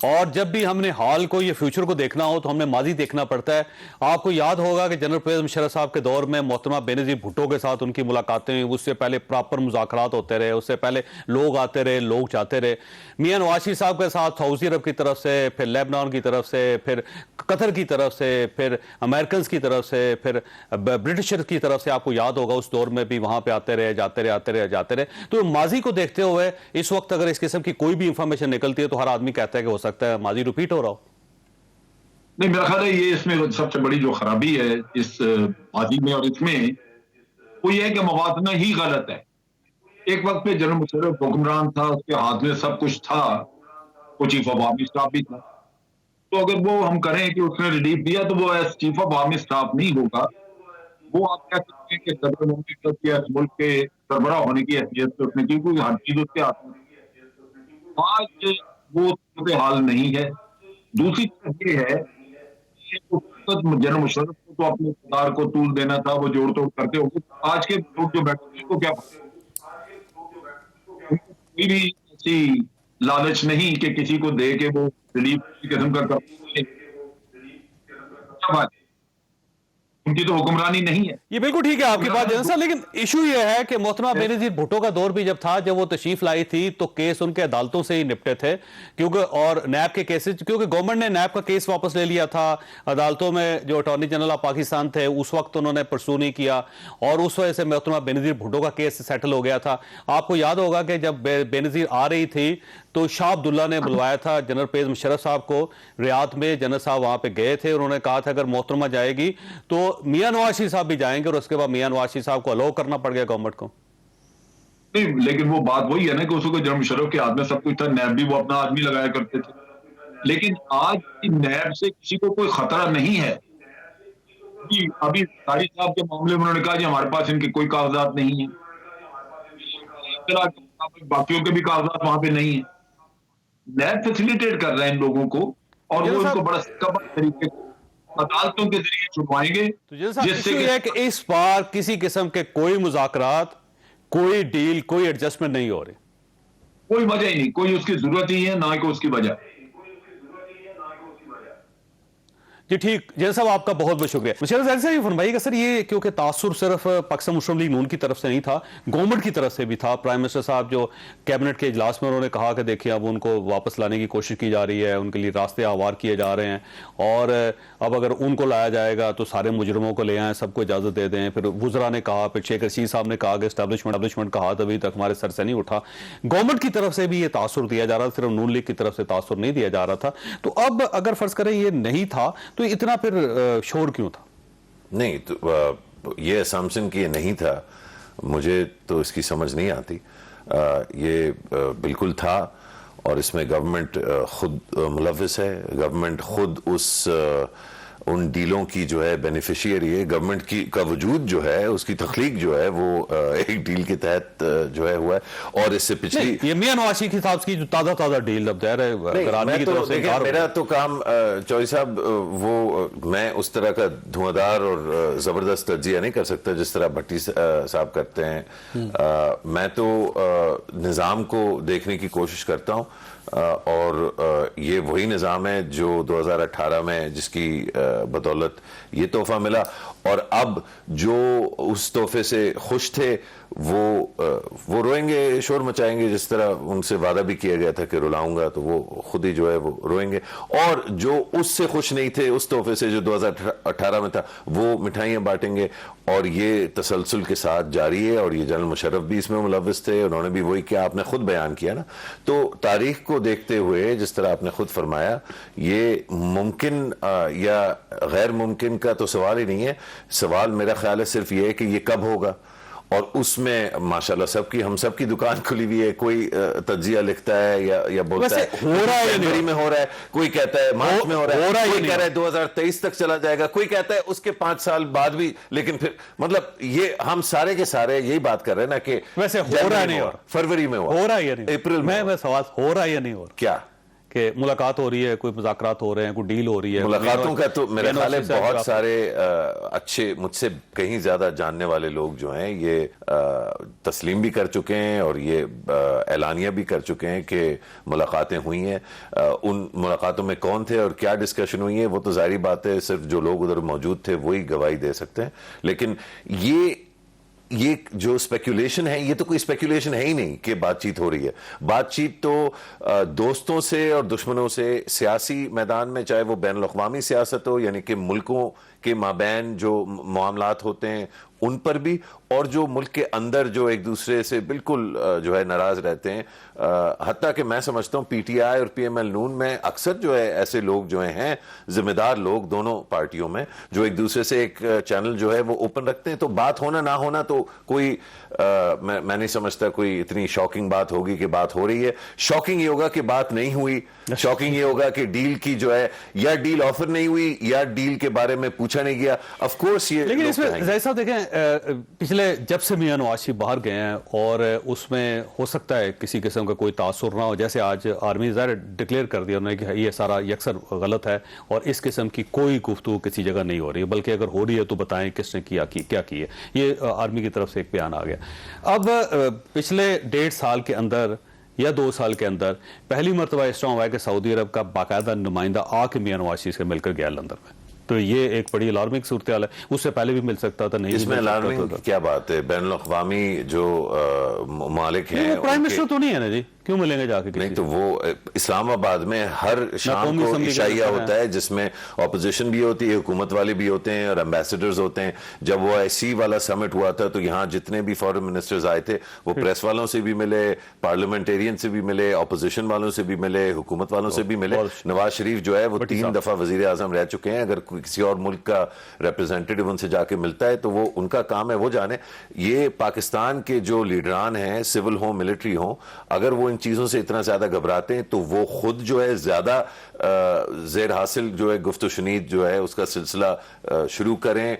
اور جب بھی ہم نے حال کو یا فیوچر کو دیکھنا ہو تو ہم نے ماضی دیکھنا پڑتا ہے. آپ کو یاد ہوگا کہ جنرل پرویز مشرف صاحب کے دور میں محترمہ بینظیر بھٹو کے ساتھ ان کی ملاقاتیں ہوئی, اس سے پہلے پراپر مذاکرات ہوتے رہے, اس سے پہلے لوگ آتے رہے, لوگ جاتے رہے. میاں نواز شریف صاحب کے ساتھ سعودی عرب کی طرف سے, پھر لیبنان کی طرف سے, پھر قطر کی طرف سے, پھر امریکنز کی طرف سے, پھر برٹشر کی طرف سے, آپ کو یاد ہوگا اس دور میں بھی وہاں پہ آتے رہے, جاتے رہے. تو ماضی کو دیکھتے ہوئے اس وقت اگر اس قسم کی کوئی بھی انفارمیشن نکلتی ہے تو ہر آدمی کہتا ہے کہ ہو سکتا ہے ماضی ریپیٹ ہو رہا ہو. نہیں, میرا خیال ہے یہ اس میں سب سے بڑی جو خرابی ہے اس ماضی میں اور اس میں وہ یہ ہے کہ موازنہ ہی غلط ہے. ایک وقت پہ جنرل مشرف حکمران تھا, اس کے ہاتھ میں سب کچھ تھا, وہ چیف آف آرمی اسٹاف بھی تھا. تو اگر وہ ہم کریں کہ اس نے ریلیف دیا تو وہ as chief of army staff نہیں ہوگا, وہ آپ کہہ سکتے ہیں کہ صدر مملکت کے ملک کے سربراہ ہونے کی حیثیت سے اس نے کی, کوئی ہر چیز اس کے ہاتھ میں. آج وہ صورتحال نہیں ہے. دوسری چیز یہ ہے کہ جنرل مشرف کو تو اپنے اقتدار کو طول دینا تھا, وہ جوڑ توڑ کرتے ہوئے. آج کے لوگ جو بیٹھے ہیں کو کیا کوئی بھی ایسی لالچ نہیں کہ کسی کو دے کے وہ ریلیف کسی قسم کا کرتے, ان کی تو حکمرانی نہیں ہے. یہ بالکل ٹھیک ہے آپ کی بات جنرل صاحب, لیکن ایشو یہ ہے کہ محترمہ بینظیر بھٹو کا دور بھی جب تھا, جب وہ تشریف لائی تھی تو کیس ان کے عدالتوں سے ہی نپٹے تھے, کیونکہ اور نیب کے کیسز, کیونکہ گورنمنٹ نے نیب کا کیس واپس لے لیا تھا. عدالتوں میں جو اٹارنی جنرل آف پاکستان تھے اس وقت انہوں نے پرسو نہیں کیا, اور اس وجہ سے محترمہ بینظیر بھٹو کا کیس سیٹل ہو گیا تھا. آپ کو یاد ہوگا کہ جب بینظیر آ رہی تھی تو شاہ عبداللہ نے بلوایا تھا جنرل پرویز مشرف صاحب کو ریاض میں. جنرل صاحب وہاں پہ گئے تھے, انہوں نے کہا تھا اگر محترمہ جائے گی تو میاں نواز شریف صاحب بھی جائیں گے, اور اس کے بعد میاں نواز شریف صاحب کو الاؤ کرنا پڑ گیا گورنمنٹ کو. نہیں, لیکن وہ بات وہی ہے نا کہ اس کو جنرل مشرف کے ہاتھ میں سب کچھ تھا, نیب بھی وہ اپنا آدمی لگایا کرتے تھے. لیکن آج نیب سے کسی کو کوئی خطرہ نہیں ہے. ابھی قاری صاحب کے معاملے میں انہوں نے کہا جی ہمارے پاس ان کے کوئی کاغذات نہیں ہیں, باقیوں کے بھی کاغذات وہاں پہ نہیں ہیں. نیب فیسیلیٹیٹ کر رہے ہیں ان لوگوں کو, اور وہ ان کو بڑا کبر طریقے سے عدالتوں کے ذریعے چھپائیں گے. جس سے یہ ہے کہ اس بار کسی قسم کے کوئی مذاکرات, کوئی ڈیل, کوئی ایڈجسٹمنٹ نہیں ہو رہی, کوئی وجہ ہی نہیں, کوئی اس کی ضرورت ہی ہے نہ کہ اس کی وجہ. جی ٹھیک, جنرل صاحب آپ کا بہت بہت شکریہ. مشرف ظاہر صاحب یہ فرمائیے کہ سر یہ کیونکہ تاثر صرف پاکستان مسلم لیگ نون کی طرف سے نہیں تھا, گورنمنٹ کی طرف سے بھی تھا. پرائم منسٹر صاحب جو کیبنٹ کے اجلاس میں انہوں نے کہا کہ دیکھیں اب ان کو واپس لانے کی کوشش کی جا رہی ہے, ان کے لیے راستے ہموار کیے جا رہے ہیں, اور اب اگر ان کو لایا جائے گا تو سارے مجرموں کو لے آئیں, سب کو اجازت دے دیں. پھر وزراء نے کہا, پھر شیخ رشید صاحب نے کہا کہ اسٹیبلشمنٹ کا ہاتھ ابھی تک ہمارے سر سے نہیں اٹھا. گورنمنٹ کی طرف سے بھی یہ تاثر دیا جا رہا تھا, صرف نون لیگ کی طرف سے تاثر نہیں دیا جا رہا تھا. تو اب اگر فرض کریں یہ نہیں تھا تو اتنا پھر شور کیوں تھا؟ نہیں تو یہ اسامپشن کہ یہ نہیں تھا, مجھے تو اس کی سمجھ نہیں آتی. یہ بالکل تھا, اور اس میں گورنمنٹ خود ملوث ہے. گورنمنٹ خود ان ڈیلوں کی جو ہے بینیفیشیئری ہے. گورنمنٹ کا وجود جو ہے, اس کی تخلیق جو ہے وہ ایک ڈیل کے تحت جو ہے ہوا ہے. اور اس سے پچھلی یہ میاں نواز شریف کے ساتھ کی جو تازہ ڈیل اب ظاہر ہے میرا تو کام چوہدری صاحب, وہ میں اس طرح کا دھواں اور زبردست تجزیہ نہیں کر سکتا جس طرح بھٹی صاحب کرتے ہیں. میں تو نظام کو دیکھنے کی کوشش کرتا ہوں, اور یہ وہی نظام ہے جو 2018 میں جس کی بدولت یہ تحفہ ملا. اور اب جو اس تحفے سے خوش تھے وہ روئیں گے, شور مچائیں گے, جس طرح ان سے وعدہ بھی کیا گیا تھا کہ رلاؤں گا, تو وہ خود ہی جو ہے وہ روئیں گے. اور جو اس سے خوش نہیں تھے اس تحفے سے جو 2018 میں تھا, وہ مٹھائیاں بانٹیں گے. اور یہ تسلسل کے ساتھ جاری ہے, اور یہ جنرل مشرف بھی اس میں ملوث تھے, انہوں نے بھی وہی کیا, آپ نے خود بیان کیا نا. تو تاریخ کو دیکھتے ہوئے جس طرح آپ نے خود فرمایا, یہ ممکن یا غیر ممکن کا تو سوال ہی نہیں ہے. سوال میرا خیال ہے صرف یہ ہے کہ یہ کب ہوگا. اور اس میں ماشاءاللہ ہم سب کی دکان کھلی ہوئی ہے. کوئی تجزیہ لکھتا ہے یا بولتا ہے فروری میں ہو رہا ہے, کوئی کہتا ہے مارچ میں ہو رہا ہے, کوئی کہہ رہا ہے 2023 تک چلا جائے گا, کوئی کہتا ہے اس کے 5 سال بعد بھی. لیکن پھر مطلب یہ ہم سارے کے سارے یہی بات کر رہے ہیں نا کہ ویسے ہو رہا نہیں, فروری میں ہو رہا ہے, اپریل میں سوال ہو رہا ہے یا نہیں ہو رہا, کیا کہ ملاقات ہو رہی ہے, کوئی مذاکرات ہو رہے ہیں, کوئی ڈیل ہو رہی ہے. ملاقاتوں کا تو میرا خیال ہے بہت سارے اچھے, مجھ سے کہیں زیادہ جاننے والے لوگ جو ہیں یہ تسلیم بھی کر چکے ہیں اور یہ اعلانیہ بھی کر چکے ہیں کہ ملاقاتیں ہوئی ہیں. ان ملاقاتوں میں کون تھے اور کیا ڈسکشن ہوئی ہے وہ تو ظاہری بات ہے صرف جو لوگ ادھر موجود تھے وہی گواہی دے سکتے ہیں. لیکن یہ جو اسپیکولیشن ہے, یہ تو کوئی اسپیکولیشن ہے ہی نہیں کہ بات چیت ہو رہی ہے. بات چیت تو دوستوں سے اور دشمنوں سے سیاسی میدان میں, چاہے وہ بین الاقوامی سیاست ہو یعنی کہ ملکوں کے مابین جو معاملات ہوتے ہیں ان پر بھی, اور جو ملک کے اندر جو ایک دوسرے سے بالکل جو ہے ناراض رہتے ہیں. حتیٰ کہ میں سمجھتا ہوں پی ٹی آئی اور پی ایم ایل نون میں اکثر جو ہے ایسے لوگ جو ہیں ذمہ دار لوگ دونوں پارٹیوں میں, جو ایک دوسرے سے ایک چینل جو ہے وہ اوپن رکھتے ہیں. تو بات ہونا نہ ہونا تو کوئی میں نہیں سمجھتا کوئی اتنی شاکنگ بات ہوگی کہ بات ہو رہی ہے. شاکنگ یہ ہوگا کہ بات نہیں ہوئی, شاکنگ یہ ہوگا کہ ڈیل کی جو ہے یا ڈیل آفر نہیں ہوئی یا ڈیل کے بارے میں پوچھا نہیں گیا. آف کورس یہ, لیکن اس میں ظاہر صاحب دیکھیں پچھلے جب سے میاں نواز شریف باہر گئے ہیں اور اس میں ہو سکتا ہے کسی قسم کا کوئی تاثر نہ ہو, جیسے آج آرمی ظاہر ڈکلیئر کر دیا انہوں نے کہ یہ سارا یکسر غلط ہے اور اس قسم کی کوئی گفتگو کسی جگہ نہیں ہو رہی ہے, بلکہ اگر ہو رہی ہے تو بتائیں کس نے کیا کی ہے. یہ آرمی کی طرف سے ایک بیان آ گیا. اب پچھلے 1.5 سال کے اندر یا 2 سال کے اندر پہلی مرتبہ اس طرح ہوا ہے کہ سعودی عرب کا باقاعدہ نمائندہ آ کے میاں نواز شریف سے مل کر گیا لندن میں. تو یہ ایک بڑی الارمنگ صورتحال ہے. اس سے پہلے بھی مل سکتا تھا, نہیں اس میں الارمنگ کیا بات ہے؟ بین الاقوامی جو ممالک ہیں پرائم منسٹر تو نہیں ہے نا جی, کیوں ملیں گے جا کے؟ نہیں تو وہ اسلام آباد میں ہر شام کو عشائیہ ہوتا ہے جس میں اپوزیشن بھی ہوتی ہے, حکومت والے بھی ہوتے ہیں اور ایمبیسڈرز ہوتے ہیں. جب وہ ایسی والا سمٹ ہوا تھا تو یہاں جتنے بھی فارن منسٹرز آئے تھے وہ پریس والوں سے بھی ملے, پارلیمنٹیرین سے بھی ملے, اپوزیشن والوں سے بھی ملے, حکومت والوں سے بھی ملے. نواز شریف جو ہے وہ 3 دفعہ وزیر اعظم رہ چکے ہیں. اگر کسی اور ملک کا ریپرزینٹیٹیو ان سے جا کے ملتا ہے تو وہ ان کا کام ہے, وہ جانے. یہ پاکستان کے جو لیڈران ہیں, سول ہوں ملٹری ہوں, اگر وہ ان چیزوں سے اتنا زیادہ گھبراتے ہیں تو وہ خود جو ہے زیادہ زیر حاصل جو ہے گفت و شنید جو ہے اس کا سلسلہ شروع کریں,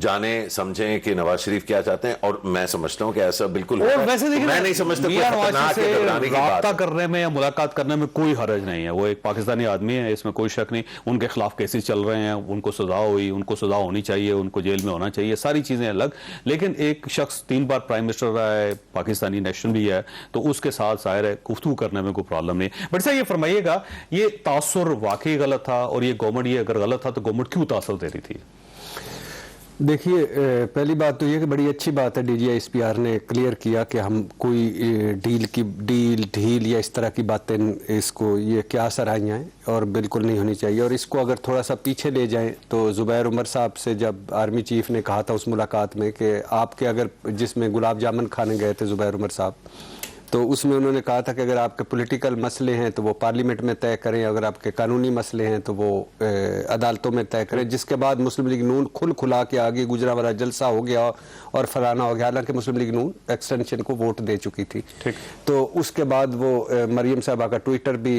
جانیں سمجھیں کہ نواز شریف کیا چاہتے ہیں. اور میں سمجھتا ہوں کہ ایسا بالکل اور ویسے دیکھیں میں نہیں سمجھتا کوئی خطرناک ہے گھبرانے کی بات. رابطہ کرنے میں یا ملاقات کرنے میں کوئی حرج نہیں ہے. وہ ایک پاکستانی آدمی ہے, اس میں کوئی شک نہیں. ان کے خلاف کیسز چل رہے ہیں, ان کو سزا ہوئی, ان کو سزا ہونی چاہیے, ان کو جیل میں ہونا چاہیے, ساری چیزیں الگ. لیکن ایک شخص 3 بار پرائم منسٹر رہا ہے, پاکستانی نیشنل بھی ہے, تو اس کے ساتھ ظاہر ہے گفتگو کرنے میں کوئی پرابلم نہیں. بٹ صاحب یہ فرمائیے گا, یہ تاثر واقعی غلط تھا, اور یہ گورنمنٹ یہ اگر غلط تھا تو گورنمنٹ کیوں تاثر دے رہی تھی؟ دیکھیے پہلی بات تو یہ کہ بڑی اچھی بات ہے D G S P R نے کلیئر کیا کہ ہم کوئی ڈھیل یا اس طرح کی باتیں اس کو یہ کیا اثر آئی ہیں اور بالکل نہیں ہونی چاہیے. اور اس کو اگر تھوڑا سا پیچھے لے جائیں تو زبیر عمر صاحب سے جب آرمی چیف نے کہا تھا اس ملاقات میں کہ آپ کے اگر جس میں گلاب جامن کھانے گئے تھے زبیر عمر صاحب, تو اس میں انہوں نے کہا تھا کہ اگر آپ کے پولیٹیکل مسئلے ہیں تو وہ پارلیمنٹ میں طے کریں, اگر آپ کے قانونی مسئلے ہیں تو وہ عدالتوں میں طے کریں. جس کے بعد مسلم لیگ نون کھلا کے آگے گجرانوالہ جلسہ ہو گیا اور فلانا ہو گیا, حالانکہ مسلم لیگ نون ایکسٹینشن کو ووٹ دے چکی تھی. تو اس کے بعد وہ مریم صاحبہ کا ٹویٹر بھی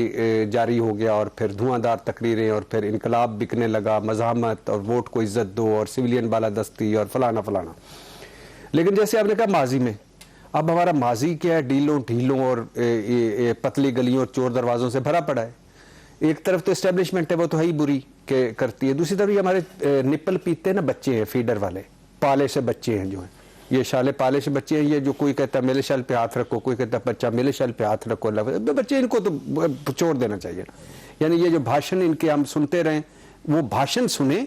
جاری ہو گیا, اور پھر دھواں دار تقریریں, اور پھر انقلاب بکنے لگا, مزاحمت اور ووٹ کو عزت دو اور سویلین بالادستی اور فلانا. لیکن جیسے آپ نے کہا ماضی میں, اب ہمارا ماضی کیا ہے, ڈھیلوں اور پتلی گلیوں اور چور دروازوں سے بھرا پڑا ہے. ایک طرف تو اسٹیبلشمنٹ ہے وہ تو ہے ہی بری کہ کرتی ہے, دوسری طرف یہ ہمارے نپل پیتے ہیں نا بچے ہیں, فیڈر والے پالے سے بچے ہیں جو ہیں, یہ شالے پالے سے بچے ہیں, یہ جو کوئی کہتا ہے میلے شال پہ ہاتھ رکھو, کوئی کہتا ہے بچہ میلے شال پہ ہاتھ رکھو, اللہ بچے ان کو تو چھوڑ دینا چاہیے. یعنی یہ جو بھاشن ان کے ہم سنتے رہیں, وہ بھاشن سنیں,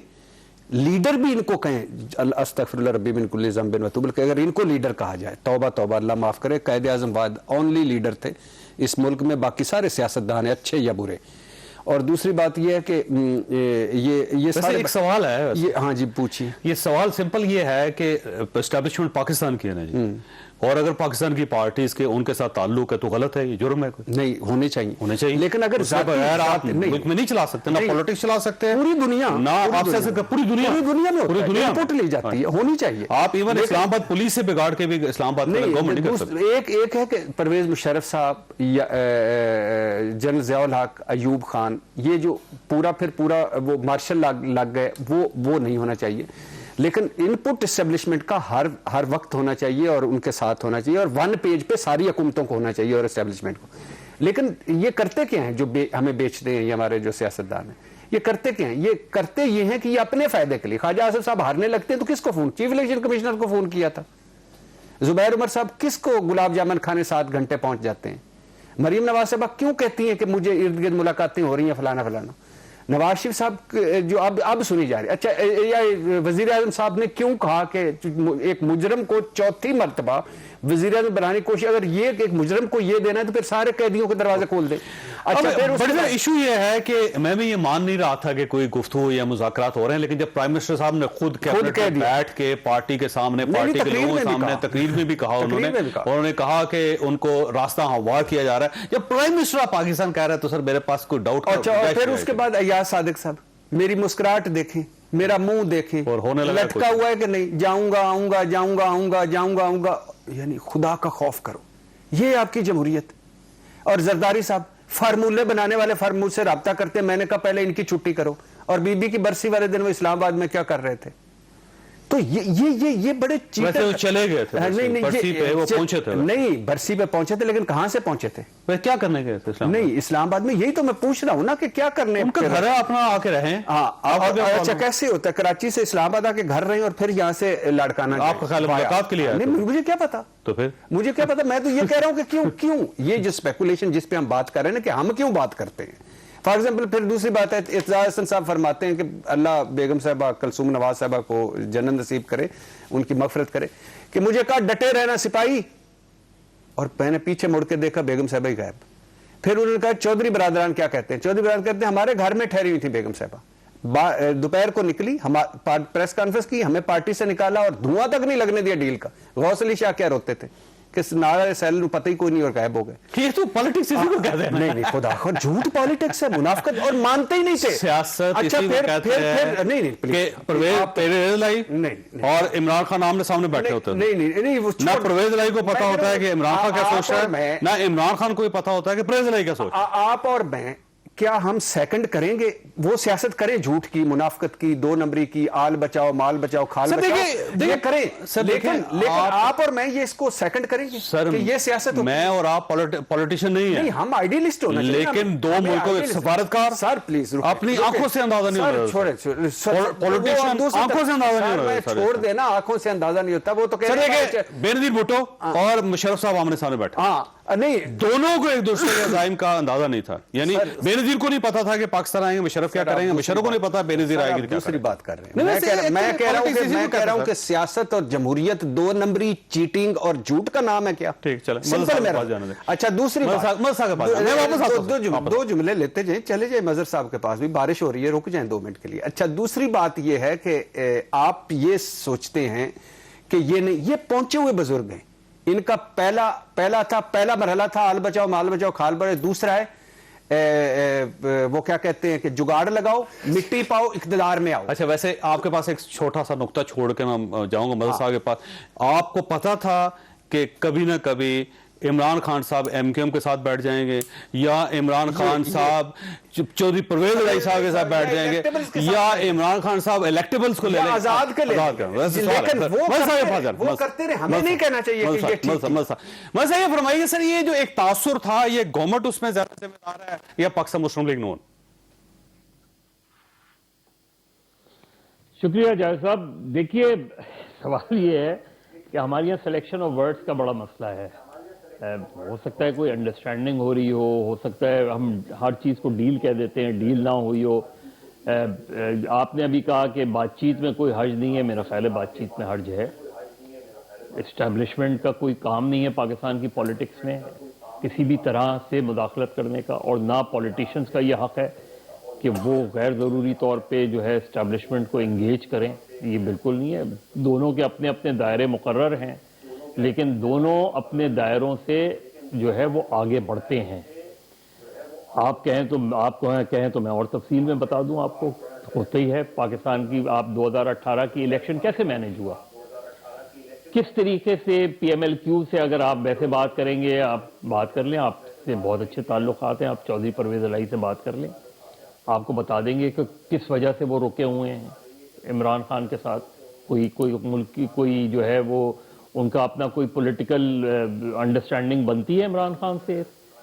لیڈر بھی ان کو کہیں استغفر اللہ ربی من کل ذنب وتوب الیہ, اگر ان کو لیڈر کہا جائے, توبہ توبہ اللہ معاف کرے, قائد اعظم واد اونلی لیڈر تھے اس ملک میں, باقی سارے سیاستدان ہیں اچھے یا برے. اور دوسری بات یہ ہے کہ یہ سارے ایک سوال ہے, ہاں جی پوچھیے. یہ سوال سمپل یہ ہے کہ اسٹیبلشمنٹ پاکستان کی ہے نا جی, اور اگر پاکستان کی پارٹیز کے ان کے ساتھ تعلق ہے تو غلط ہے, یہ جرم ہے. نہیں ہونے چاہیے, لیکن اگر بغیر آپ ملک میں نہیں چلا سکتے, نہ پولیٹکس چلا سکتے, پوری دنیا نہ آپ سے پوری دنیا میں رپورٹ لی جاتی ہے, ہونی چاہیے. آپ ایون اسلام آباد پولیس سے بگاڑ کے بھی اسلام آباد میں گورنمنٹ نہیں کر سکتے. ایک ہے کہ پرویز مشرف صاحب یا جنرل ضیاء الحق, ایوب خان, یہ جو پورا وہ مارشل لگ گئے, وہ نہیں ہونا چاہیے. لیکن ان پٹ اسٹیبلشمنٹ کا ہر وقت ہونا چاہیے اور ان کے ساتھ ہونا چاہیے, اور 1 پیج پہ ساری حکومتوں کو ہونا چاہیے اور اسٹیبلشمنٹ کو. لیکن یہ کرتے کیا ہیں جو ہمیں بیچتے ہیں یہ ہمارے جو سیاستدان ہیں؟ یہ کرتے کیا ہیں؟ یہ کرتے یہ ہیں کہ یہ اپنے فائدے کے لیے، خواجہ آصف صاحب ہارنے لگتے ہیں تو کس کو فون، چیف الیکشن کمشنر کو فون کیا تھا، زبیر عمر صاحب کس کو گلاب جامن کھانے 7 گھنٹے پہنچ جاتے ہیں، مریم نواز صاحبہ کیوں کہتی ہیں کہ مجھے ارد گرد ملاقاتیں ہو رہی ہیں فلانا فلانا، نواز شریف صاحب جو اب سنی جا رہی ہے، اچھا یا وزیر اعظم صاحب نے کیوں کہا کہ ایک مجرم کو 4تھی مرتبہ وزیر اعظم بنانے کی کوشش، اگر یہ ایک مجرم کو یہ دینا ہے تو پھر سارے قیدیوں کے دروازے کھول دیں۔ اچھا پھر بڑا ایشو یہ ہے کہ میں بھی یہ مان نہیں رہا تھا کہ کوئی گفتگو یا مذاکرات ہو رہے ہیں، لیکن جب پرائم منسٹر صاحب نے خود کیبنٹ میں بیٹھ کے پارٹی کے سامنے، پارٹی کے لوگوں کے سامنے تقریر میں بھی کہا انہوں نے کہا کہ ان کو راستہ ہموار کیا جا رہا ہے، جب پرائم منسٹر آف پاکستان کہہ رہا ہے تو سر میرے پاس کوئی ڈاؤٹ۔ اچھا پھر اس کے بعد ایاز صادق صاحب میری مسکراہٹ دیکھیں، میرا منہ دیکھیں، اور ہونے لگا لٹکا ہوا ہے کہ نہیں، جاؤں گا آؤں گا جاؤں گا آؤں گا جاؤں گا آؤں گا، یعنی خدا کا خوف کرو، یہ آپ کی جمہوریت۔ اور زرداری صاحب فارمولے بنانے والے فارمول سے رابطہ کرتے ہیں، میں نے کہا پہلے ان کی چھٹی کرو، اور بی بی کی برسی والے دن وہ اسلام آباد میں کیا کر رہے تھے، تو یہ بڑے ویسے وہ چلے گئے تھے برسی پہ، وہ پہنچے تھے، نہیں برسی پہ پہنچے تھے لیکن کہاں سے پہنچے تھے، کیا کرنے گئے تھے نہیں اسلام آباد میں، یہی تو میں پوچھ رہا ہوں نا کہ کیا کرنے، ان کا گھر ہے اپنا، آ کے رہیں۔ اچھا کیسے ہوتا ہے کراچی سے اسلام آباد آ کے گھر رہیں اور پھر یہاں سے لاڑکانہ، آپ کا خیال ملاقات کے لیے آئے تھے؟ مجھے کیا پتا، تو پھر مجھے کیا پتا، میں تو یہ کہہ رہا ہوں کہ کیوں یہ جو اسپیکولیشن جس پہ ہم بات کر رہے ہیں نا کہ ہم کیوں بات کرتے ہیں، فار ایگزامپل پھر دوسری بات ہے اعتزاز حسن صاحب فرماتے ہیں کہ اللہ بیگم صاحبہ کلثوم نواز صاحبہ کو جنت نصیب کرے، ان کی مغفرت کرے، کہ مجھے کہا ڈٹے رہنا سپاہی، اور میں نے پیچھے مڑ کے دیکھا بیگم صاحبہ ہی غائب۔ پھر انہوں نے کہا چودھری برادران کیا کہتے ہیں، چودھری برادران کہتے ہیں ہمارے گھر میں ٹھہری ہوئی تھی بیگم صاحبہ، دوپہر کو نکلی، پریس کانفرنس کی، ہمیں پارٹی سے نکالا اور دھواں تک نہیں لگنے دیا ڈیل کا۔ غوث علی شاہ کیا روتے تھے کہ نارا سیل نو پتہ ہی کوئی نہیں اور غائب ہو گئے۔ یہ تو پالیٹکس اسی کو کہتے ہیں، نہیں خدا خود جھوٹ پالیٹکس ہے، منافقت، اور مانتے ہی نہیں تھے سیاست اچھا اسی کو کہتے ہیں نہیں کہ پرویز لائی اور عمران خان آمنے سامنے بیٹھے ہوتے ہیں، نہیں نہ پرویز لائی کو پتا ہوتا ہے کہ عمران خان کیا سوچ رہا ہے، نہ عمران خان کو پتا ہوتا ہے کہ پرویز لائی کیا سوچ رہا ہے۔ آپ اور میں کیا ہم سیکنڈ کریں گے وہ سیاست کریں جھوٹ کی، منافقت کی، 2 نمبری کی، آل بچاؤ مال بچاؤ کھال بچاؤ، یہ کریں، لیکن آپ اور میں یہ اس کو سیکنڈ کریں گے کہ یہ سیاست، میں اور آپ پولیٹیشین نہیں ہیں، ہم آئیڈیلسٹ ہونا چاہیے، لیکن 2 ملکوں کے سفارتکار سر پلیز اپنی آنکھوں سے اندازہ نہیں ہوتا، پولیٹیشین آنکھوں سے اندازہ نہیں ہوتا، چھوڑ دینا آنکھوں سے اندازہ نہیں ہوتا، وہ تو کہہ رہے ہیں بینظیر بھٹو اور مشرف صاحب آمنے سامنے بیٹھے، نہیں دونوں کو ایک دوسرے کے عزائم کا اندازہ نہیں تھا، یعنی بینظیر کو نہیں پتا تھا کہ پاکستان آئیں گے مشرف کیا کریں گے، مشرف کو نہیں پتا بینظیر آئے گی کیا دوسری بات کر رہے ہیں، میں کہہ رہا ہوں کہ سیاست اور جمہوریت 2 نمبری چیٹنگ اور جھوٹ کا نام ہے کیا، ٹھیک چلیں سمپل میرا۔ اچھا دوسری بات، 2 جملے لیتے جائیں، چلے جائیں مظہر صاحب کے پاس بھی، بارش ہو رہی ہے، رک جائیں 2 منٹ کے لیے۔ اچھا دوسری بات یہ ہے کہ آپ یہ سوچتے ہیں کہ یہ نہیں، یہ پہنچے ہوئے بزرگ ہیں، ان کا پہلا مرحلہ تھا آل بچاؤ مال بچاؤ کھال بڑے، دوسرا ہے وہ کیا کہتے ہیں کہ جگاڑ لگاؤ، مٹی پاؤ، اقتدار میں آؤ۔ اچھا ویسے آپ کے پاس ایک چھوٹا سا نقطہ چھوڑ کے میں جاؤں گا مظہر صاحب کے پاس، آپ کو پتا تھا کہ کبھی نہ کبھی عمران خان صاحب ایم کیو ایم کے ساتھ بیٹھ جائیں گے، یا عمران خان صاحب چودھری پرویز الہی صاحب کے ساتھ بیٹھ جائیں گے، یا عمران خان صاحب الیکٹیبلز کو لے لیں، آزاد کے لیں، لیکن وہ کرتے رہے، ہمیں نہیں کہنا چاہیے کہ یہ ٹھیک ہے۔ مزہ یہ فرمائیے سر، یہ جو ایک تاثر تھا یہ گورنمنٹ اس میں زیادہ ذمہ دار ہے یا پاکستان مسلم لیگ نون؟ شکریہ جاوید صاحب، دیکھیے سوال یہ ہے کہ ہمارے یہاں سلیکشن آف ورڈز کا بڑا مسئلہ ہے، ہو سکتا ہے کوئی انڈرسٹینڈنگ ہو رہی ہو سکتا ہے ہم ہر چیز کو ڈیل کہہ دیتے ہیں، ڈیل نہ ہوئی ہو۔ آپ نے ابھی کہا کہ بات چیت میں کوئی حرج نہیں ہے، میرا خیال ہے بات چیت میں حرج ہے، اسٹیبلشمنٹ کا کوئی کام نہیں ہے پاکستان کی پولیٹکس میں کسی بھی طرح سے مداخلت کرنے کا، اور نہ پولیٹیشنز کا یہ حق ہے کہ وہ غیر ضروری طور پہ جو ہے اسٹیبلشمنٹ کو انگیج کریں، یہ بالکل نہیں ہے۔ دونوں کے اپنے اپنے دائرے مقرر ہیں، لیکن دونوں اپنے دائروں سے جو ہے وہ آگے بڑھتے ہیں۔ آپ کہیں تو میں اور تفصیل میں بتا دوں آپ کو، ہوتا ہی ہے پاکستان کی، آپ 2018 کی الیکشن کیسے مینیج ہوا، کس طریقے سے پی ایم ایل کیو سے اگر آپ ویسے بات کریں گے، آپ بات کر لیں، آپ سے بہت اچھے تعلقات ہیں، آپ چودھری پرویز الہی سے بات کر لیں، آپ کو بتا دیں گے کہ کس وجہ سے وہ رکے ہوئے ہیں عمران خان کے ساتھ، کوئی ملک کی کوئی جو ہے وہ ان کا اپنا کوئی پولیٹیکل انڈرسٹینڈنگ بنتی ہے عمران خان سے،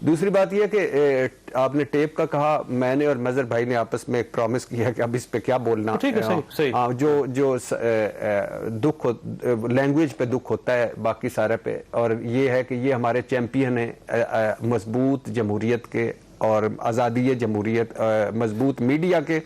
دوسری بات یہ کہ آپ نے ٹیپ کا کہا, میں نے اور مظہر بھائی نے آپس میں ایک پرومس کیا کہ اب اس پہ کیا بولنا. جو دکھ لینگویج پہ دکھ ہوتا ہے باقی سارے پہ, اور یہ ہے کہ یہ ہمارے چیمپئن ہیں مضبوط جمہوریت کے اور آزادی جمہوریت, مضبوط میڈیا کے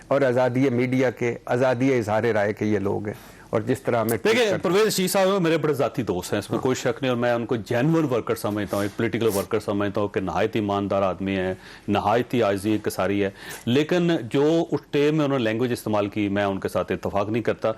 اور آزادی میڈیا کے, آزادی اظہار رائے کے یہ لوگ ہیں. اور جس طرح ہمیں دیکھیں پرویز رشید صاحب میرے بڑے ذاتی دوست ہیں, اس میں کوئی شک نہیں, اور میں ان کو جینون ورکر سمجھتا ہوں, ایک پولیٹیکل ورکر سمجھتا ہوں کہ نہایت ایماندار آدمی ہے, نہایت ہی عاجزی انکساری ہے. لیکن جو اس ٹیم میں انہوں نے لینگویج استعمال کی میں ان کے ساتھ اتفاق نہیں کرتا.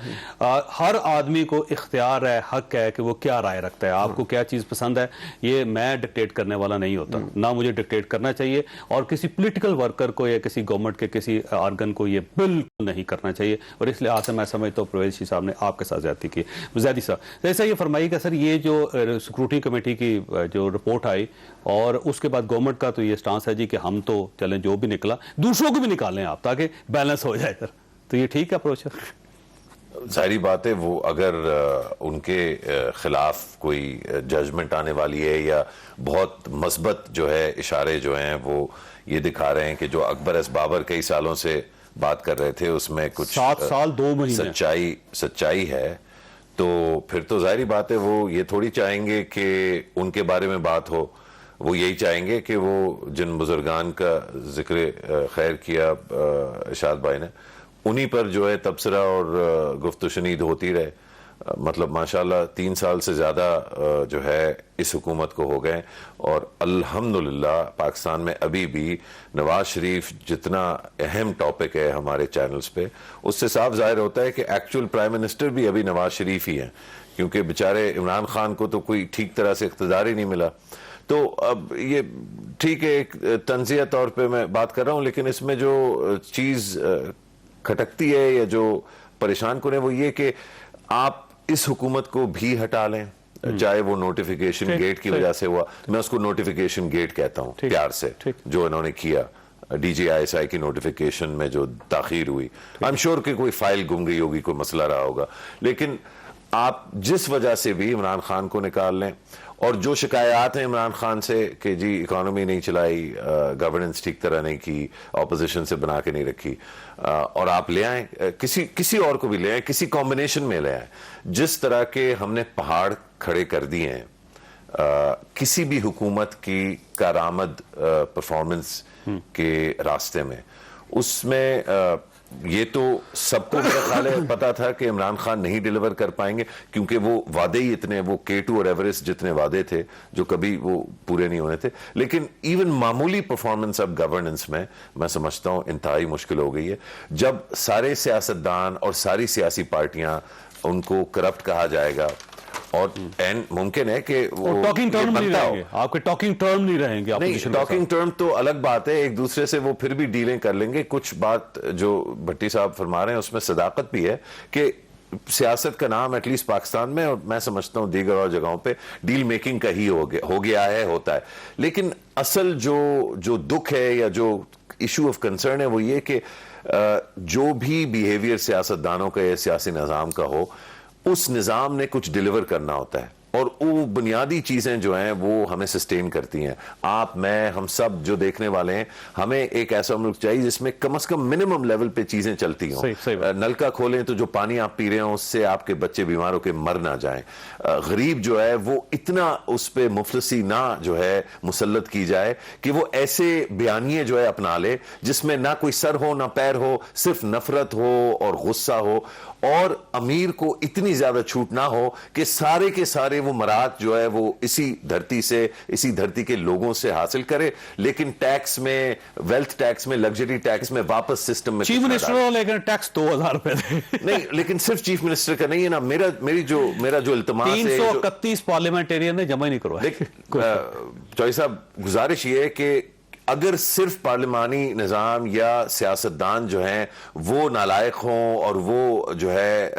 ہر آدمی کو اختیار ہے, حق ہے کہ وہ کیا رائے رکھتا ہے, آپ کو کیا چیز پسند ہے, یہ میں ڈکٹیٹ کرنے والا نہیں ہوتا, نہ مجھے ڈکٹیٹ کرنا چاہیے, اور کسی پولیٹیکل ورکر کو یا کسی گورنمنٹ کے کسی آرگن کو یہ بالکل نہیں کرنا چاہیے. اور اس لحاظ سے میں سمجھتا ہوں پرویز رشید صاحب نے آپ کے ساتھ زیادتی کی. زیادی صاحب ایسا یہ فرمائیے کہ سر یہ جو سیکورٹی کمیٹی کی جو رپورٹ آئی اور اس کے بعد گورنمنٹ کا تو یہ سٹانس ہے جی کہ ہم تو چلیں جو بھی نکلا دوسروں کو بھی نکالیں آپ تاکہ بیلنس ہو جائے, سر تو یہ ٹھیک ہے اپروچ ہے؟ ظاہری بات ہے وہ اگر ان کے خلاف کوئی ججمنٹ آنے والی ہے یا بہت مثبت جو ہے اشارے جو ہیں وہ یہ دکھا رہے ہیں کہ جو اکبر از بابر کئی سالوں سے بات کر رہے تھے اس میں کچھ 7 سال 2 مہینے سچائی ہے, تو پھر تو ظاہری بات ہے وہ یہ تھوڑی چاہیں گے کہ ان کے بارے میں بات ہو, وہ یہی چاہیں گے کہ وہ جن بزرگان کا ذکر خیر کیا ارشاد بھائی نے انہی پر جو ہے تبصرہ اور گفت و شنید ہوتی رہے. مطلب ماشاءاللہ 3 سال سے زیادہ جو ہے اس حکومت کو ہو گئے, اور الحمدللہ پاکستان میں ابھی بھی نواز شریف جتنا اہم ٹاپک ہے ہمارے چینلز پہ, اس سے صاف ظاہر ہوتا ہے کہ ایکچول پرائم منسٹر بھی ابھی نواز شریف ہی ہیں, کیونکہ بیچارے عمران خان کو تو کوئی ٹھیک طرح سے اقتدار ہی نہیں ملا. تو اب یہ ٹھیک ہے ایک تنزیہ طور پہ میں بات کر رہا ہوں, لیکن اس میں جو چیز کھٹکتی ہے یا جو پریشان کن ہے وہ یہ کہ آپ اس حکومت کو بھی ہٹا لیں, چاہے وہ نوٹیفیکیشن گیٹ کی وجہ سے ہوا, میں اس کو نوٹیفیکیشن گیٹ کہتا ہوں پیار سے, جو انہوں نے کیا D G I S I کی نوٹیفیکیشن میں جو تاخیر ہوئی, آئی ایم شیور کہ کوئی فائل گم گئی ہوگی, کوئی مسئلہ رہا ہوگا, لیکن آپ جس وجہ سے بھی عمران خان کو نکال لیں, اور جو شکایات ہیں عمران خان سے کہ جی اکانومی نہیں چلائی, گورننس ٹھیک طرح نہیں کی, اپوزیشن سے بنا کے نہیں رکھی, اور آپ لے آئیں کسی اور کو بھی لے آئیں, کسی کمبینیشن میں لے آئیں, جس طرح کے ہم نے پہاڑ کھڑے کر دیے ہیں کسی بھی حکومت کی کارآمد پرفارمنس کے راستے میں, اس میں یہ تو سب کو میرا خیال ہے پتا تھا کہ عمران خان نہیں ڈیلیور کر پائیں گے, کیونکہ وہ وعدے ہی اتنے, وہ K2 اور ایوریسٹ جتنے وعدے تھے جو کبھی وہ پورے نہیں ہونے تھے. لیکن ایون معمولی پرفارمنس اب گورننس میں سمجھتا ہوں انتہائی مشکل ہو گئی ہے, جب سارے سیاستدان اور ساری سیاسی پارٹیاں ان کو کرپٹ کہا جائے گا, اور ممکن ہے کہ وہ ٹاکنگ ٹرم نہیں رہیں گے, آپ کے ٹاکنگ ٹرم نہیں رہیں گے. نہیں, ٹاکنگ ٹرم تو الگ بات ہے, ایک دوسرے سے وہ پھر بھی ڈیلیں کر لیں گے. کچھ بات جو بھٹی صاحب فرما رہے ہیں اس میں صداقت بھی ہے کہ سیاست کا نام ایٹ لیسٹ پاکستان میں, اور میں سمجھتا ہوں دیگر اور جگہوں پہ, ڈیل میکنگ کا ہی ہو گیا ہے, ہوتا ہے. لیکن اصل جو دکھ ہے یا جو ایشو آف کنسرن ہے وہ یہ کہ جو بھی بیہیویئر سیاستدانوں کا یا سیاسی نظام کا ہو, اس نظام نے کچھ ڈیلیور کرنا ہوتا ہے, اور وہ بنیادی چیزیں جو ہیں وہ ہمیں سسٹین کرتی ہیں. آپ, میں, ہم سب جو دیکھنے والے ہیں, ہمیں ایک ایسا ملک چاہیے جس میں کم از کم منیمم لیول پہ چیزیں چلتی ہوں. نلکا کھولیں تو جو پانی آپ پی رہے ہوں اس سے آپ کے بچے بیمار ہو کے مر نہ جائیں. غریب جو ہے وہ اتنا اس پہ مفلسی نہ جو ہے مسلط کی جائے کہ وہ ایسے بیانیے جو ہے اپنا لے جس میں نہ کوئی سر ہو نہ پیر ہو, صرف نفرت ہو اور غصہ ہو, اور امیر کو اتنی زیادہ چھوٹ نہ ہو کہ سارے کے سارے وہ مراد جو ہے وہ اسی دھرتی سے, اسی دھرتی کے لوگوں سے حاصل کرے, لیکن ٹیکس میں, ویلتھ ٹیکس میں, لگژری ٹیکس میں واپس سسٹم میں. چیف منسٹر لیکن ٹیکس 2000 روپے نہیں, لیکن صرف چیف منسٹر کا نہیں ہے نا, میرا جو التماس ہے, 331 پارلیمنٹیرین نے جمع نہیں کروایا. چوئی صاحب گزارش یہ ہے کہ اگر صرف پارلیمانی نظام یا سیاستدان جو ہیں وہ نالائق ہوں اور وہ جو ہے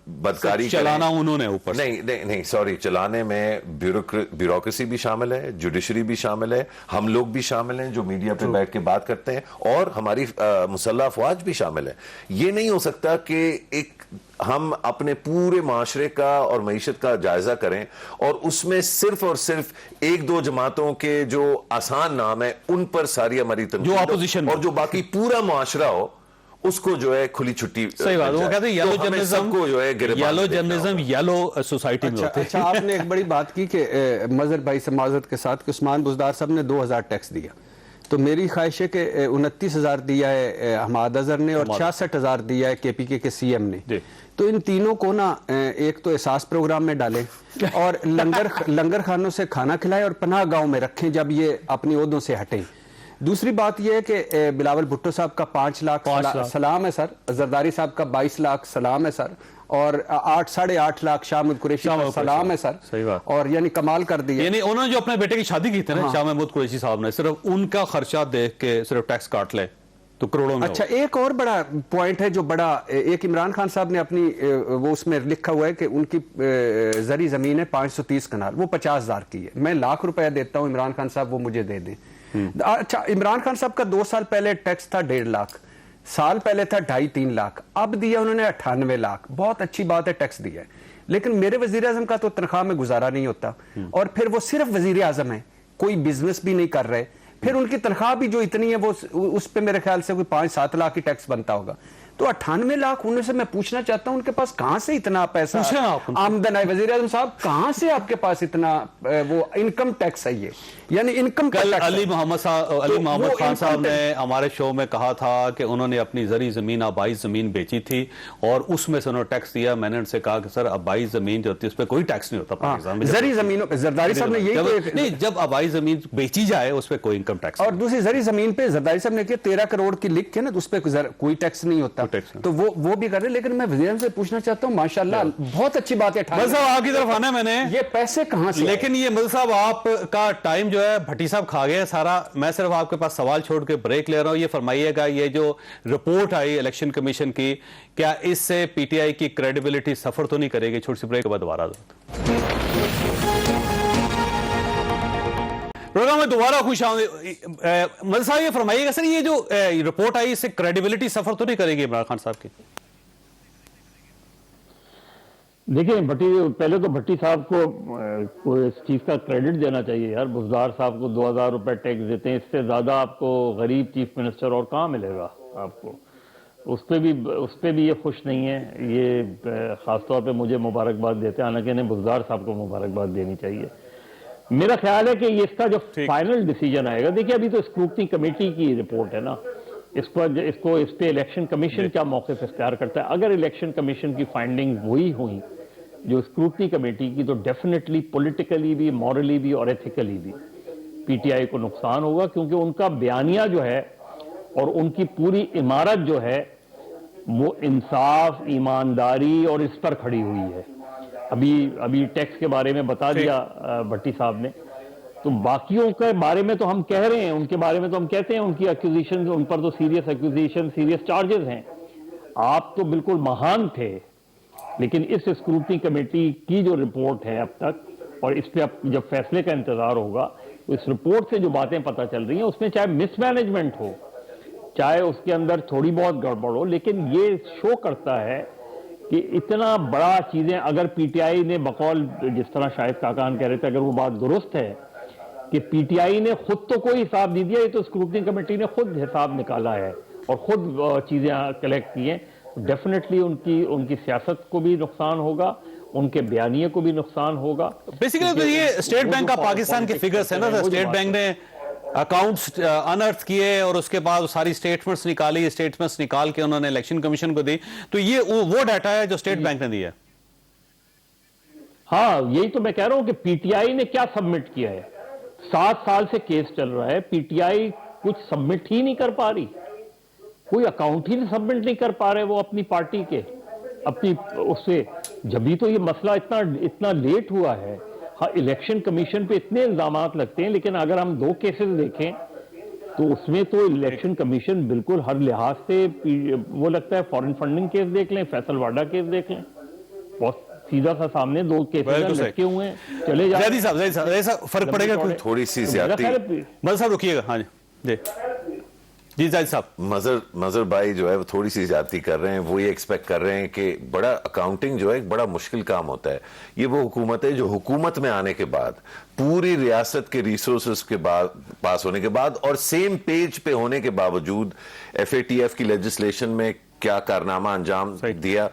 بدکاری چلانا انہوں نے اوپر, نہیں سوری, چلانے میں بیوروکریسی بھی شامل ہے, جوڈیشری بھی شامل ہے, ہم لوگ بھی شامل ہیں جو میڈیا پہ بیٹھ کے بات کرتے ہیں, اور ہماری مسلح افواج بھی شامل ہے. یہ نہیں ہو سکتا کہ ایک ہم اپنے پورے معاشرے کا اور معیشت کا جائزہ کریں اور اس میں صرف اور صرف ایک دو جماعتوں کے جو آسان نام ہیں ان پر ساری ہماری جو اپوزیشن اور جو باقی پورا معاشرہ ہو اس کو جو ہے کھلی چھٹی. صحیح بات. وہ کہتے ہیں یلو جرنلزم کو جو ہے یلو جرنلزم یلو سوسائٹی میں ہوتے ہیں. اچھا آپ نے ایک بڑی بات کی کہ مظہر بھائی سے معذرت کے ساتھ کہ عثمان بزدار صاحب نے 2000 ٹیکس دیا, تو میری خواہش ہے کہ 29,000 دیا ہے حماد اظہر نے اور 66,000 دیا ہے KPK کے CM نے. تو ان تینوں کو نا ایک تو احساس پروگرام میں ڈالیں اور لنگر خانوں سے کھانا کھلائیں اور پناہ گاؤں میں رکھیں جب یہ اپنی عہدوں سے ہٹیں. دوسری بات یہ ہے کہ بلاول بھٹو صاحب کا 5 لاکھ سلام ہے سر, زرداری صاحب کا 22 لاکھ سلام ہے سر, اور 8.5 لاکھ شاہ محمود قریشی کا سلام ہے سر. صحیح بات. اور یعنی کمال کر دیا. یعنی انہوں نے جو اپنے بیٹے کی شادی کی تھی نا شاہ محمود قریشی صاحب نے, صرف ان کا خرچہ دیکھ کے صرف ٹیکس کاٹ لے تو کروڑوں میں. اچھا ایک اور بڑا پوائنٹ ہے جو بڑا, ایک عمران خان صاحب نے اپنی وہ اس میں لکھا ہوا ہے کہ ان کی زرعی زمین ہے 530 کنال, وہ 50,000 کی ہے. میں ₹1,00,000 دیتا ہوں, عمران خان صاحب وہ مجھے دے دیں. اچھا عمران خان صاحب کا 2 سال پہلے ٹیکس تھا 1.5 لاکھ, سال پہلے تھا 2.5-3 لاکھ, اب دیا انہوں نے 98 لاکھ. بہت اچھی بات ہے ٹیکس دیا ہے, لیکن میرے وزیر اعظم کا تو تنخواہ میں گزارا نہیں ہوتا, اور پھر وہ صرف وزیر اعظم ہیں, کوئی بزنس بھی نہیں کر رہے. پھر ان کی تنخواہ بھی جو اتنی ہے وہ اس پہ میرے خیال سے کوئی 5-7 لاکھ کی ٹیکس بنتا ہوگا. تو 98 لاکھ ان سے میں پوچھنا چاہتا ہوں ان کے پاس کہاں سے اتنا پیسہ آمدن ہے؟ وزیر اعظم صاحب کہاں سے آپ کے پاس اتنا وہ انکم ٹیکس ہے؟ یہ یعنی انکم کل علی محمد خان صاحب نے ہمارے شو میں کہا تھا کہ انہوں نے اپنی زرعی زمین آبائی زمین بیچی تھی اور اس میں سے انہوں نے ٹیکس دیا. میں نے ان سے کہا کہ سر آبائی زمین جو ہوتی ہے اس پہ کوئی ٹیکس نہیں ہوتا پاکستان میں. زرعی زمینوں پہ زرداری صاحب نے یہی نہیں, جب آبائی زمین بیچی جائے اس پہ کوئی انکم ٹیکس. اور دوسری زرعی زمین پہ زرداری صاحب نے کیا 13 کروڑ کی لکھ کے نا, اس پہ کوئی ٹیکس نہیں ہوتا, تو وہ بھی کر رہے. لیکن میں وزیر سے پوچھنا چاہتا ہوں ماشاءاللہ بہت اچھی بات ہے مل صاحب آپ کی طرف آنا ہے میں نے, یہ پیسے کہاں سے؟ لیکن یہ مل صاحب آپ کا ٹائم جو ہے بھٹی صاحب کھا گیا سارا. میں صرف آپ کے پاس سوال چھوڑ کے بریک لے رہا ہوں. یہ فرمائیے گا یہ جو رپورٹ آئی الیکشن کمیشن کی, کیا اس سے PTI کی کریڈیبلٹی سفر تو نہیں کرے گی؟ چھوٹی سی بریک کے بعد دوبارہ پروگرام میں دوبارہ خوش آؤں. مل صاحب یہ فرمائیے گا سر یہ جو رپورٹ آئی اس سے کریڈیبلٹی سفر تو نہیں کرے گی عمران خان صاحب کی؟ دیکھیں پہلے تو بھٹی صاحب کو اس چیز کا کریڈٹ دینا چاہیے یار. بزدار صاحب کو 2,000 روپے ٹیکس دیتے ہیں, اس سے زیادہ آپ کو غریب چیف منسٹر اور کہاں ملے گا آپ کو. اس پہ بھی یہ خوش نہیں ہے. یہ خاص طور پہ مجھے مبارکباد دیتے ہیں, حالانکہ انہیں بزدار صاحب کو مبارکباد دینی چاہیے. میرا خیال ہے کہ یہ اس کا جو فائنل ڈیسیجن آئے گا, دیکھیں ابھی تو اسکروٹنی کمیٹی کی رپورٹ ہے نا, اس پہ الیکشن کمیشن کیا موقف اختیار کرتا ہے. اگر الیکشن کمیشن کی فائنڈنگ وہی ہوئی جو اسکروٹنی کمیٹی کی, تو ڈیفینیٹلی پولیٹیکلی بھی, مورلی بھی اور ایتھیکلی بھی PTI کو نقصان ہوگا, کیونکہ ان کا بیانیہ جو ہے اور ان کی پوری عمارت جو ہے وہ انصاف, ایمانداری اور اس پر کھڑی ہوئی ہے. ابھی ٹیکس کے بارے میں بتا دیا بھٹی صاحب نے, تو باقیوں کے بارے میں تو ہم کہہ رہے ہیں, ان کے بارے میں تو ہم کہتے ہیں ان کی ایکوزیشن, ان پر تو سیریس ایکوزیشن, سیریس چارجز ہیں. آپ تو بالکل مہان تھے, لیکن اس اسکروٹنی کمیٹی کی جو رپورٹ ہے اب تک, اور اس پہ اب جب فیصلے کا انتظار ہوگا, تو اس رپورٹ سے جو باتیں پتہ چل رہی ہیں اس میں چاہے مس مینجمنٹ ہو, چاہے اس کے اندر تھوڑی بہت گڑبڑ ہو, لیکن یہ شو کرتا ہے کہ اتنا بڑا چیزیں اگر PTI نے بقول جس طرح شاہد کاکان کہہ رہے تھے, اگر وہ بات درست ہے کہ PTI نے خود تو کوئی حساب نہیں دیا, یہ تو اسکروٹنی کمیٹی نے خود حساب نکالا ہے اور خود چیزیں کلیکٹ کی ہیں, ڈیفینیٹلی ان کی سیاست کو بھی نقصان ہوگا, ان کے بیانیے کو بھی نقصان ہوگا. بیسیکلی یہ اسٹیٹ بینک کا پاکستان کے فگرز ہیں نا, اسٹیٹ بینک نے اکاؤنٹس انرتھ کیے اور اس کے بعد ساری اسٹیٹمنٹس نکالی, اسٹیٹمنٹس نکال کے انہوں نے الیکشن کمیشن کو دی. تو یہ وہ ڈیٹا ہے جو اسٹیٹ بینک نے دیا ہے. ہاں یہی تو میں کہہ رہا ہوں کہ PTI نے کیا سبمٹ کیا ہے. 7 سال سے کیس چل رہا ہے, PTI کچھ سبمٹ ہی نہیں کر پا رہی, کوئی اکاؤنٹ ہی سبمٹ نہیں کر پا رہے وہ اپنی پارٹی کے, اپنی اس سے. جبھی تو یہ مسئلہ اتنا لیٹ ہوا ہے. ہاں الیکشن کمیشن پہ اتنے الزامات لگتے ہیں, لیکن اگر ہم 2 کیسز دیکھیں تو اس میں تو الیکشن کمیشن بالکل ہر لحاظ سے وہ لگتا ہے. فورن فنڈنگ کیس دیکھ لیں, فیصل واڈا کیس دیکھ لیں, بہت سیدھا سا سامنے 2 کیسز لٹکے ہوئے ہیں. چلے جائیں. زیادی صاحب فرق پڑے گا کوئی؟ تھوڑی سی زیادتی. بل صاحب رکیے گا. ہاں جی جی زاہد صاحب. مظہر بھائی جو ہے وہ تھوڑی سی زیادتی کر رہے ہیں. وہ یہ ایکسپیکٹ کر رہے ہیں کہ بڑا اکاؤنٹنگ جو ہے ایک بڑا مشکل کام ہوتا ہے. یہ وہ حکومت ہے جو حکومت میں آنے کے بعد پوری ریاست کے ریسورسز کے بعد پاس ہونے کے بعد اور سیم پیج پہ ہونے کے باوجود FATF کی لیجسلیشن میں کیا کارنامہ انجام دیا.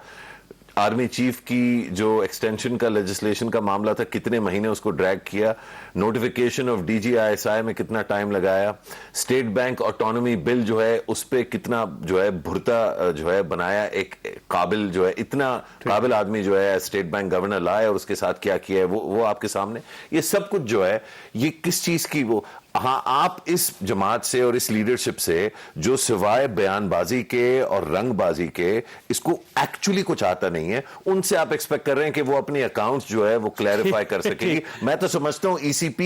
آرمی چیف کی جو ایکسٹینشن کا لیجسلیشن کا معاملہ تھا کتنے مہینے اس کو ڈریگ کیا. نوٹیفیکیشن آف DGISI میں کتنا ٹائم لگایا. اسٹیٹ بینک آٹونومی بل جو ہے اس پہ کتنا جو ہے بھرتا جو ہے بنایا. ایک قابل جو ہے اتنا قابل آدمی جو ہے اسٹیٹ بینک گورنر لائے اور اس کے ساتھ کیا کیا ہے وہ آپ کے سامنے. یہ سب کچھ جو ہے یہ کس چیز کی وہ ہاں آپ اس جماعت سے اور اس لیڈرشپ سے جو سوائے بیان بازی کے اور رنگ بازی کے اس کو ایکچولی کچھ آتا نہیں ہے, ان سے آپ ایکسپیکٹ کر رہے ہیں کہ وہ اپنی اکاؤنٹس جو ہے وہ کلیریفائی کر سکے گی. میں تو سمجھتا ہوں ECP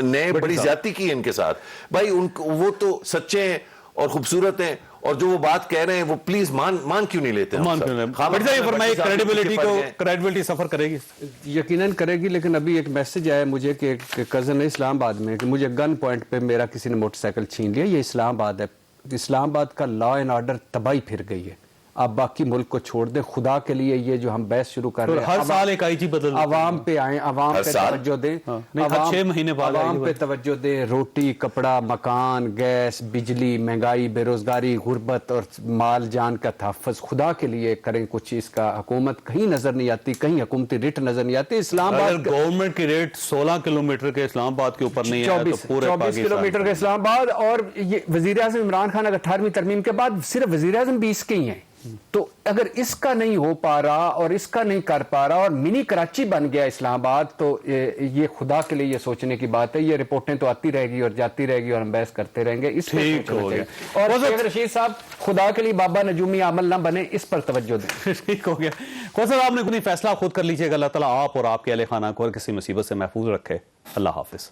نے بڑی زیادتی کی ان کے ساتھ. بھائی وہ تو سچے ہیں اور خوبصورت ہیں اور جو وہ بات کہہ رہے ہیں وہ پلیز مان کیوں نہیں لیتے ہیں. کریڈیبلٹی سفر کرے گی, یقیناً کرے گی. لیکن ابھی ایک میسج آیا مجھے کہ کزن ہے اسلام آباد میں کہ مجھے گن پوائنٹ پہ میرا کسی نے موٹر سائیکل چھین لیا. یہ اسلام آباد ہے. اسلام آباد کا لا اینڈ آرڈر تباہی پھر گئی ہے. آپ باقی ملک کو چھوڑ دیں. خدا کے لیے یہ جو ہم بحث شروع کر رہے ہیں ہر سال ایک IG بدل عوام پہ آئیں, عوام پہ توجہ دیں, ہر 6 مہینے بعد عوام پہ توجہ دیں. روٹی, کپڑا, مکان, گیس, بجلی, مہنگائی, بے روزگاری, غربت اور مال جان کا تحفظ خدا کے لیے کریں کچھ. اس کا حکومت کہیں نظر نہیں آتی, کہیں حکومتی ریٹ نظر نہیں آتی. اسلام آباد گورنمنٹ کی ریٹ 16 کلومیٹر کے اسلام آباد کے اوپر نہیں ہے, 24 کلومیٹر کے اسلام آباد. اور یہ وزیر اعظم عمران خان اگر 18ویں ترمیم کے بعد صرف وزیر اعظم 20 کے ہی ہیں, تو اگر اس کا نہیں ہو پا رہا اور اس کا نہیں کر پا رہا اور منی کراچی بن گیا اسلام آباد, تو یہ خدا کے لیے یہ سوچنے کی بات ہے. یہ رپورٹیں تو آتی رہے گی اور جاتی رہے گی اور ہم بحث کرتے رہیں گے. اس پہ اور رشید صاحب خدا کے لیے بابا نجومی عمل نہ بنے, اس پر توجہ دیں. ٹھیک ہو گیا. کوثر آپ نے کوئی فیصلہ خود کر لیجیے گا. اللہ تعالیٰ آپ اور آپ کے اہل خانہ کو اور کسی مصیبت سے محفوظ رکھے. اللہ حافظ.